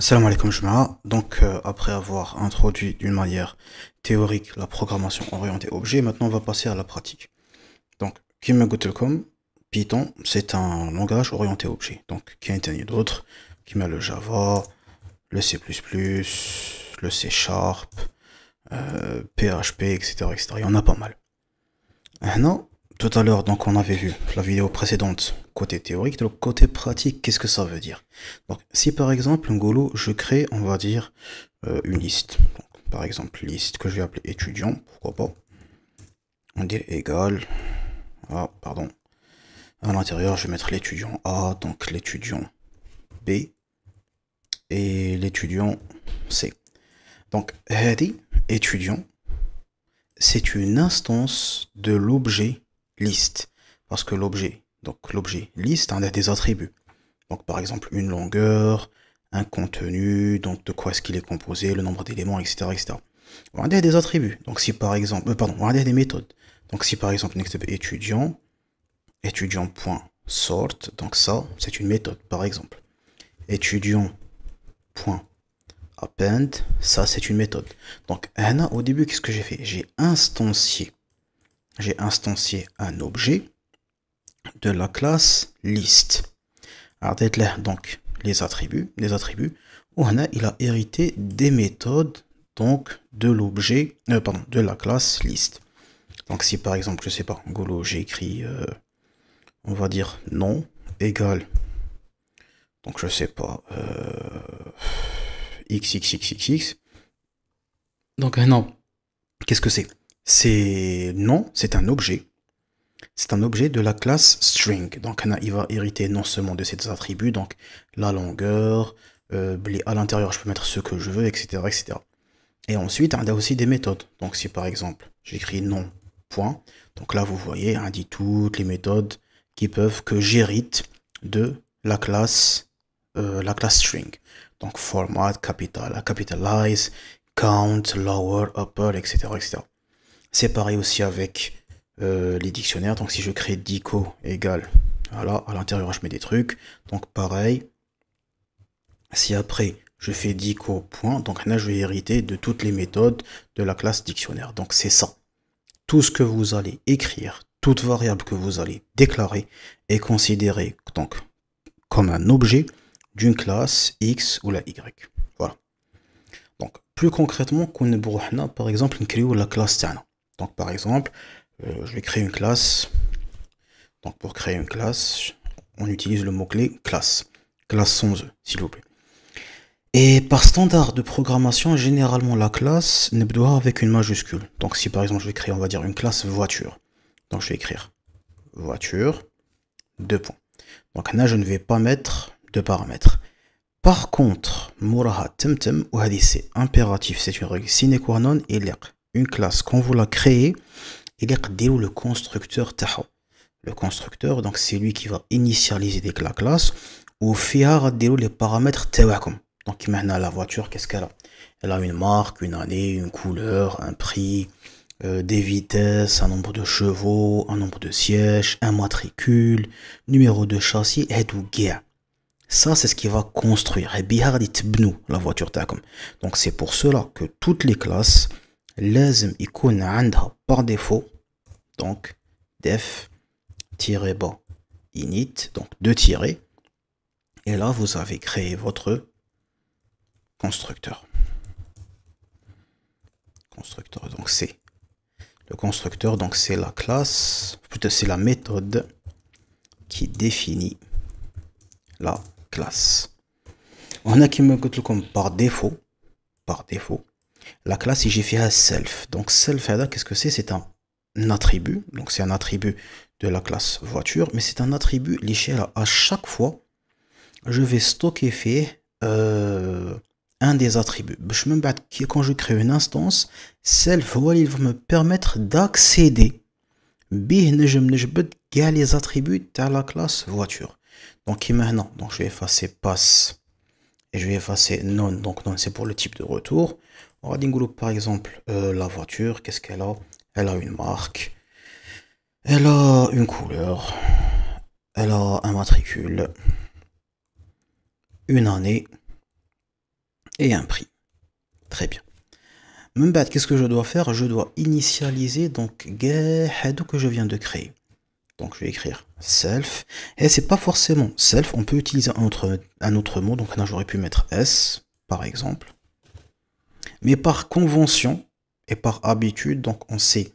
Salam alaikum jama'a. Donc après avoir introduit d'une manière théorique la programmation orientée objet, maintenant on va passer à la pratique. Donc كما قلت لكم Python c'est un langage orienté objet. Donc qui a d'autres qui met le Java, le C++, le C Sharp, PHP, etc., etc. Il y en a pas mal. Maintenant, tout à l'heure, donc on avait vu la vidéo précédente côté théorique, donc côté pratique, qu'est-ce que ça veut dire? Donc, si par exemple, Ngolo, je crée, on va dire, une liste. Donc, par exemple, liste que je vais appeler étudiant, pourquoi pas. On dit égal, ah, pardon. À l'intérieur, je vais mettre l'étudiant A, donc l'étudiant B, et l'étudiant C. Donc, Hadi, étudiant, c'est une instance de l'objet liste. Parce que l'objet liste, on a des attributs. Donc par exemple une longueur, un contenu, donc de quoi est-ce qu'il est composé, le nombre d'éléments, etc., etc. On a des attributs. Donc si par exemple, on a des méthodes. Donc si par exemple étudiant, étudiant.sort, donc ça c'est une méthode par exemple. Étudiant.append, ça c'est une méthode. Donc au début qu'est-ce que j'ai fait? J'ai instancié un objet de la classe list. Alors là donc les attributs, où il a hérité des méthodes donc de l'objet, de la classe list. Donc si par exemple, je sais pas, Golo, j'ai écrit, on va dire nom égale, donc je sais pas, xxxxx. Donc non, qu'est-ce que c'est? C'est non, c'est un objet. C'est un objet de la classe string. Donc il va hériter non seulement de ses attributs, donc la longueur, à l'intérieur je peux mettre ce que je veux, etc. etc. Et ensuite, on a aussi des méthodes. Donc si par exemple, j'écris non, point, donc là vous voyez, on dit toutes les méthodes que j'hérite de la classe string. Donc format, capital, capitalize, count, lower, upper, etc. etc. C'est pareil aussi avec les dictionnaires. Donc si je crée dico égale, voilà, à l'intérieur je mets des trucs. Donc pareil, si après je fais dico point, donc là je vais hériter de toutes les méthodes de la classe dictionnaire. Donc c'est ça. Tout ce que vous allez écrire, toute variable que vous allez déclarer est considérée donc comme un objet d'une classe X ou la Y. Voilà. Donc plus concrètement, par exemple, on crée la classe Tana. Donc par exemple, je vais créer une classe. Donc pour créer une classe, on utilise le mot-clé classe. Classe sans E, s'il vous plaît. Et par standard de programmation, généralement la classe n'est pas avec une majuscule. Donc si par exemple je vais créer, on va dire une classe voiture. Donc je vais écrire voiture, 2 points. Donc là je ne vais pas mettre de paramètres. Par contre, mouraha temtem, ou c'est impératif, c'est une règle sine qua non, une classe, quand vous la créez, il y a le constructeur taha. Le constructeur, donc c'est lui qui va initialiser la classe, ou faire les paramètres tawakum. Donc maintenant la voiture, qu'est-ce qu'elle a? Elle a une marque, une année, une couleur, un prix, des vitesses, un nombre de chevaux, un nombre de sièges, un matricule, numéro de châssis, et tout guère. Ça, c'est ce qui va construire. Et la voiture takum. Donc c'est pour cela que toutes les classes, لازم يكون عندها par défaut, donc def-bas init, donc deux tirets. Et là, vous avez créé votre constructeur. Donc c'est le constructeur, donc c'est la classe, plutôt c'est la méthode qui définit la classe. On a qui me dit comme par défaut, la classe j'ai fait un self. Donc self, qu'est-ce que c'est? C'est un attribut. Donc c'est un attribut de la classe voiture, mais c'est un attribut l'échelle à chaque fois. Je vais stocker fait un des attributs. Quand je crée une instance, self, il va me permettre d'accéder les attributs de la classe voiture. Donc maintenant, donc je vais effacer pass et je vais effacer non. Donc non, c'est pour le type de retour. On va dire par exemple la voiture, qu'est-ce qu'elle a? Elle a une marque, elle a une couleur, elle a un matricule, une année, et un prix. Très bien. Même qu'est-ce que je dois faire? Je dois initialiser donc que je viens de créer. Donc je vais écrire self. Et c'est pas forcément self, on peut utiliser un autre mot. Donc là j'aurais pu mettre s par exemple. Mais par convention et par habitude, donc on s'est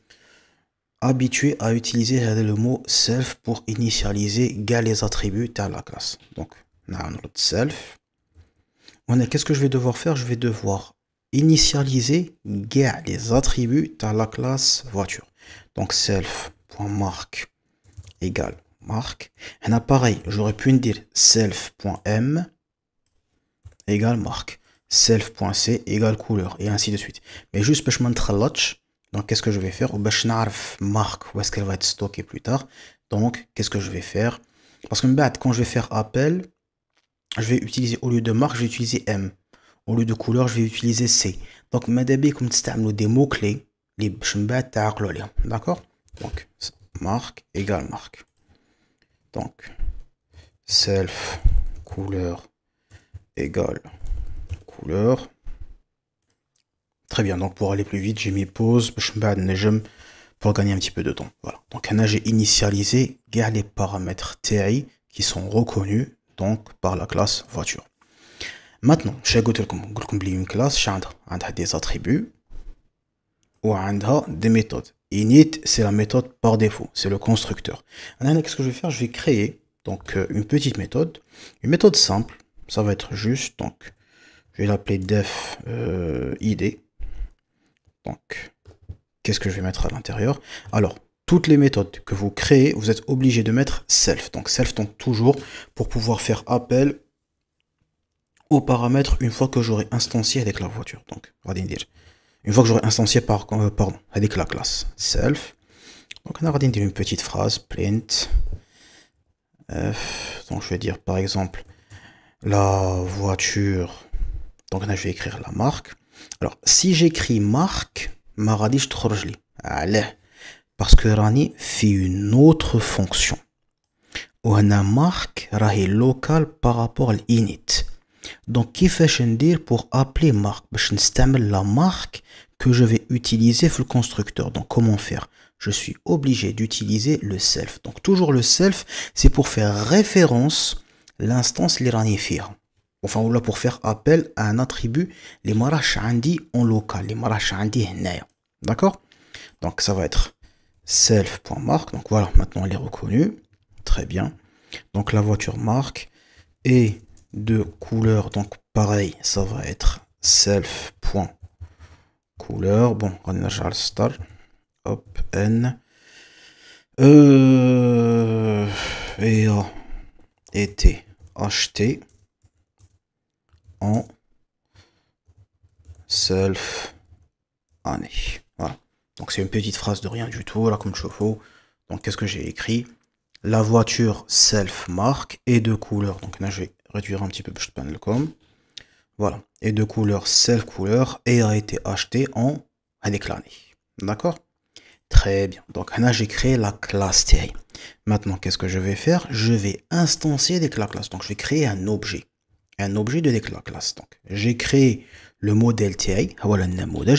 habitué à utiliser le mot self pour initialiser les attributs à la classe. Donc on a notre self. Qu'est-ce que je vais devoir faire? Je vais devoir initialiser les attributs à la classe voiture. Donc self.marque égale marque. Et pareil, j'aurais pu dire self.m égale marque. Self.c égale couleur. Et ainsi de suite. Mais juste pour que je m'entrelâche, donc qu'est-ce que je vais faire? Ou je sais marque où est-ce qu'elle va être stockée plus tard. Donc qu'est-ce que je vais faire? Parce que quand je vais faire appel, je vais utiliser, au lieu de marque, je vais utiliser M. Au lieu de couleur, je vais utiliser C. Donc, madame, comme tu as des mots-clés, les d'accord? Donc, marque égale marque. Donc, self couleur égale couleur. Très bien. Donc, pour aller plus vite, j'ai mis pause pour gagner un petit peu de temps. Voilà. Donc, là, j'ai initialisé les paramètres TI qui sont reconnus donc par la classe voiture. Maintenant, je vais une classe, a des attributs ou des méthodes. Init, c'est la méthode par défaut, c'est le constructeur. Maintenant, qu'est-ce que je vais faire? Je vais créer donc une petite méthode, une méthode simple. Ça va être juste, donc je vais l'appeler def id. Donc, qu'est-ce que je vais mettre à l'intérieur? Alors, toutes les méthodes que vous créez, vous êtes obligé de mettre self. Donc, self, donc toujours pour pouvoir faire appel aux paramètres une fois que j'aurai instancié avec la voiture. Donc, on va dire, une fois que j'aurai instancié avec la classe self. Donc, on va dire une petite phrase, print. Donc, je vais dire par exemple la voiture. Donc, là, je vais écrire la marque. Alors, si j'écris marque, ma radish تخرج لي. Allez, parce que rani fait une autre fonction. وهنا marque راهي local par rapport à l'init. Donc, كيفاش ندير pour appeler marque? باش نستعمل la marque que je vais utiliser dans le constructeur. Donc, comment faire? Je suis obligé d'utiliser le self. Donc, toujours le self, c'est pour faire référence l'instance l'iranifier. Enfin, ou là pour faire appel à un attribut, les marash andi en local, les marash andi hennaya. D'accord? Donc, ça va être self.marque. Donc, voilà, maintenant elle est reconnue. Très bien. Donc, la voiture marque et de couleur, donc pareil, ça va être self.couleur. Bon, on a le star. Hop, n. Et a été acheté en self année. Voilà. Donc c'est une petite phrase de rien du tout, là comme chauffe-eau. Donc qu'est-ce que j'ai écrit? La voiture self marque et de couleur. Donc là je vais réduire un petit peu plus de com. Voilà. Et de couleur self couleur et a été acheté en avec l'année. D'accord? Très bien. Donc là j'ai créé la classe TI. Maintenant qu'est-ce que je vais faire? Je vais instancier dès que la classe. Donc je vais créer un objet. Un objet de la classe. Donc j'ai créé le modèle TI. Voilà le modèle.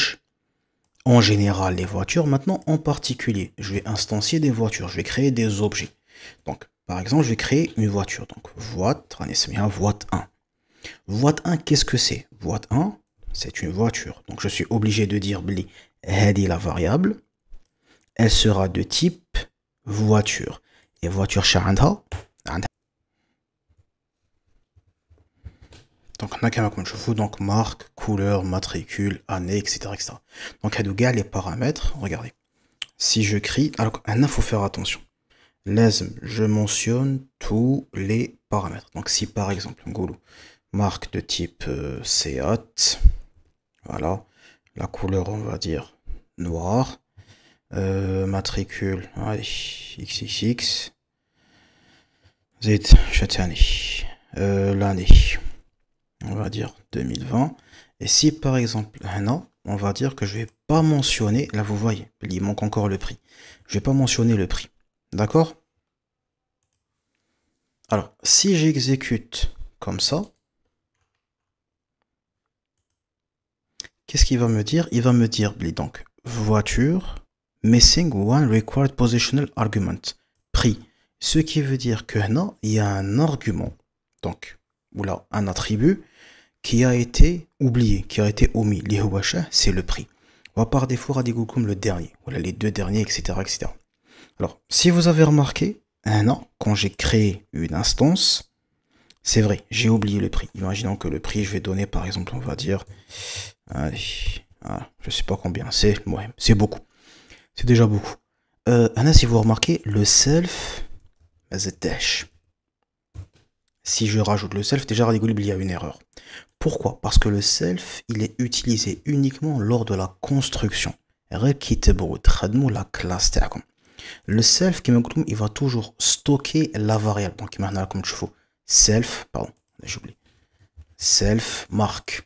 En général les voitures. Maintenant en particulier, je vais instancier des voitures. Je vais créer des objets. Donc par exemple, je vais créer une voiture. Donc voiture 1. Voiture 1, qu'est-ce que c'est? Voiture 1, c'est une voiture. Donc je suis obligé de dire bli hadi la variable. Elle sera de type voiture. Et voiture sha'andha. Donc on a comme je vous donc marque, couleur, matricule, année, etc. etc. Donc à les paramètres, regardez. Si je crie, alors il faut faire attention. Lazm, je mentionne tous les paramètres. Donc si par exemple, Goulou, marque de type Seat, voilà, la couleur on va dire noir, matricule, allez, XXX, Z, Chatani, l'année, on va dire 2020. Et si par exemple, non, on va dire que je vais pas mentionner, là vous voyez, il manque encore le prix. Je vais pas mentionner le prix. D'accord? Alors, si j'exécute comme ça, qu'est-ce qu'il va me dire? Il va me dire, donc, voiture, missing one required positional argument, prix. Ce qui veut dire que là, il y a un argument, donc, ou là, un attribut, qui a été oublié, qui a été omis. C'est le prix. On va par défaut radigo comme le dernier, voilà les deux derniers, etc., etc. Alors, si vous avez remarqué, quand j'ai créé une instance, c'est vrai, j'ai oublié le prix. Imaginons que le prix, je vais donner, par exemple, on va dire, allez, je sais pas combien, c'est beaucoup. C'est déjà beaucoup. Si vous remarquez, le self, si je rajoute le self, déjà, il y a une erreur. Pourquoi? Parce que le self, il est utilisé uniquement lors de la construction. La classe. Le self, il va toujours stocker la variable. Donc, comme tu fais, self, pardon, j'oublie. Self marque.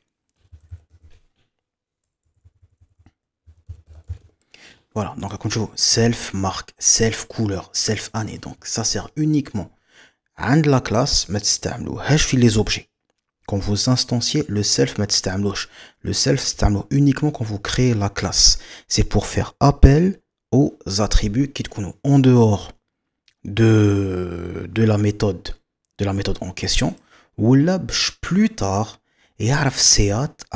Voilà, donc comme tu vois, self marque, self couleur, self année. Donc, ça sert uniquement à la classe, les objets. Quand vous instanciez le self, le self, c'est uniquement quand vous créez la classe. C'est pour faire appel aux attributs qui sont en dehors de la méthode en question. Ou là, plus tard, et à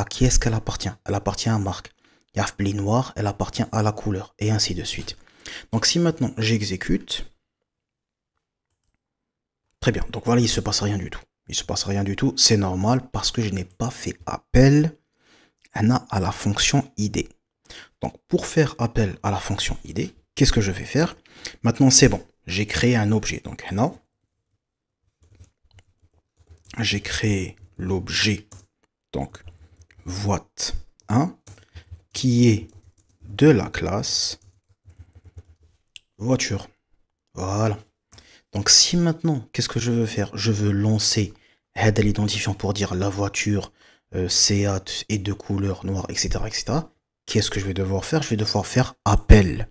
qui est-ce qu'elle appartient? Elle appartient à marque. Yaf bli noir, elle appartient à la couleur, et ainsi de suite. Donc si maintenant j'exécute, très bien, donc voilà, il ne se passe rien du tout. Il ne se passe rien du tout, c'est normal parce que je n'ai pas fait appel à la fonction id. Donc pour faire appel à la fonction id, qu'est-ce que je vais faire? Maintenant c'est bon, j'ai créé un objet. Donc j'ai créé l'objet, donc voit1, qui est de la classe voiture. Voilà. Donc si maintenant, qu'est-ce que je veux faire? Je veux lancer l'identifiant pour dire la voiture Seat est de couleur noire, etc. etc. Qu'est-ce que je vais devoir faire? Je vais devoir faire appel.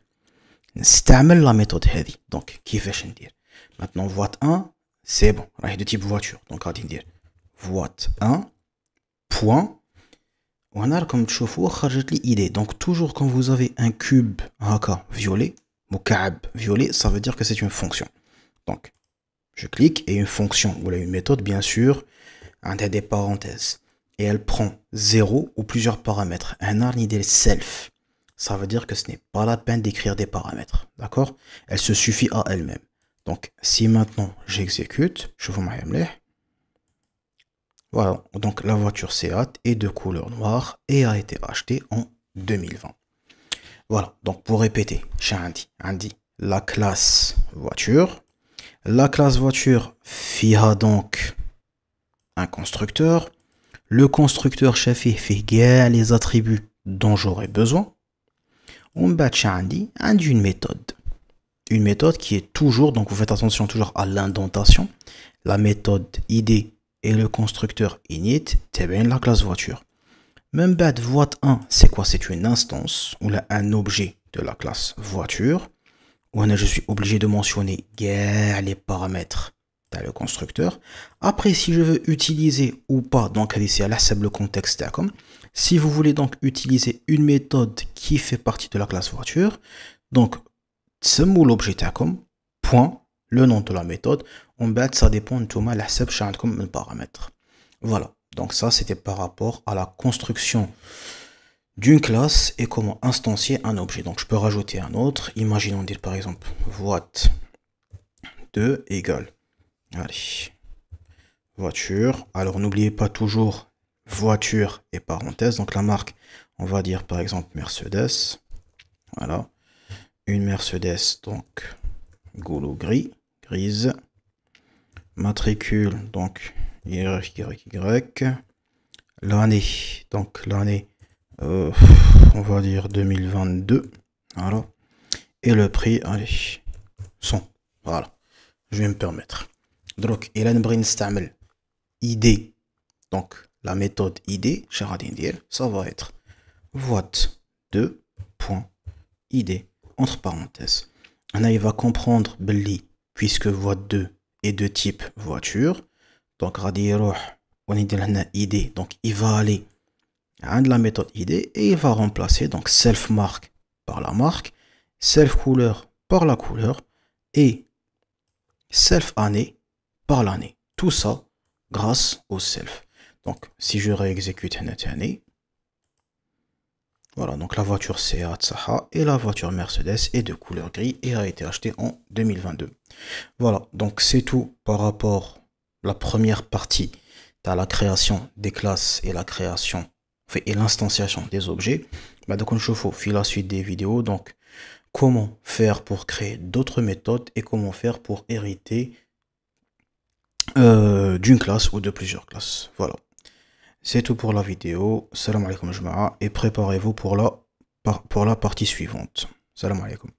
نستعمل la méthode هذه. Donc, كيفاش ندير? Maintenant, voit1, c'est bon. راهي de type voiture. Donc, غادي ندير voit1 point. وهنا comme تشوفوا خرجت لي idée. Donc, toujours quand vous avez un cube هكا violet, مكعب violet, ça veut dire que c'est une fonction. Donc, je clique et une fonction, ou une méthode, bien sûr, a des parenthèses. Et elle prend 0 ou plusieurs paramètres. Un arnidel self. Ça veut dire que ce n'est pas la peine d'écrire des paramètres. D'accord? Elle se suffit à elle-même. Donc, si maintenant j'exécute, je vous m'aille. Voilà. Donc, la voiture Seat est de couleur noire et a été achetée en 2020. Voilà. Donc, pour répéter, j'ai dit la classe voiture. La classe voiture fiha donc un constructeur. Le constructeur chef fait les attributs dont j'aurai besoin. On batch une méthode. Une méthode qui est toujours, donc vous faites attention toujours à l'indentation. La méthode id et le constructeur init, c'est bien la classe voiture. Même bad voit1, c'est quoi? C'est une instance ou là un objet de la classe voiture. Où je suis obligé de mentionner les paramètres dans le constructeur. Après, si je veux utiliser ou pas, donc c'est à la le contexte. Si vous voulez donc utiliser une méthode qui fait partie de la classe voiture, donc l'objet point, le nom de la méthode, en bas ça dépend de la comme le paramètre. Voilà, donc ça c'était par rapport à la construction d'une classe et comment instancier un objet. Donc je peux rajouter un autre. Imaginons dire par exemple voit2 égale, allez, voiture. Alors n'oubliez pas toujours voiture et parenthèse. Donc la marque, on va dire par exemple Mercedes. Voilà, une Mercedes donc goulot gris, grise. Matricule donc YYY. L'année, donc l'année, on va dire 2022. Voilà. Et le prix, allez, 100. Voilà. Je vais me permettre. Donc, il a une id. Donc, la méthode id, ça va être voit2.id entre parenthèses. Là, il va comprendre Belli, puisque voit2 est de type voiture. Donc, on est dans id. Donc, il va aller de la méthode ID et il va remplacer donc self marque par la marque, self couleur par la couleur et self année par l'année. Tout ça grâce au self. Donc si je réexécute cette année, voilà, donc la voiture Seat Saha et la voiture Mercedes est de couleur gris et a été achetée en 2022. Voilà, donc c'est tout par rapport à la première partie, à la création des classes et la création et l'instanciation des objets. Donc on chauffe la suite des vidéos, donc comment faire pour créer d'autres méthodes et comment faire pour hériter d'une classe ou de plusieurs classes. Voilà. C'est tout pour la vidéo. Salam alaikum jama'a et préparez-vous pour la partie suivante. Salam alaikum.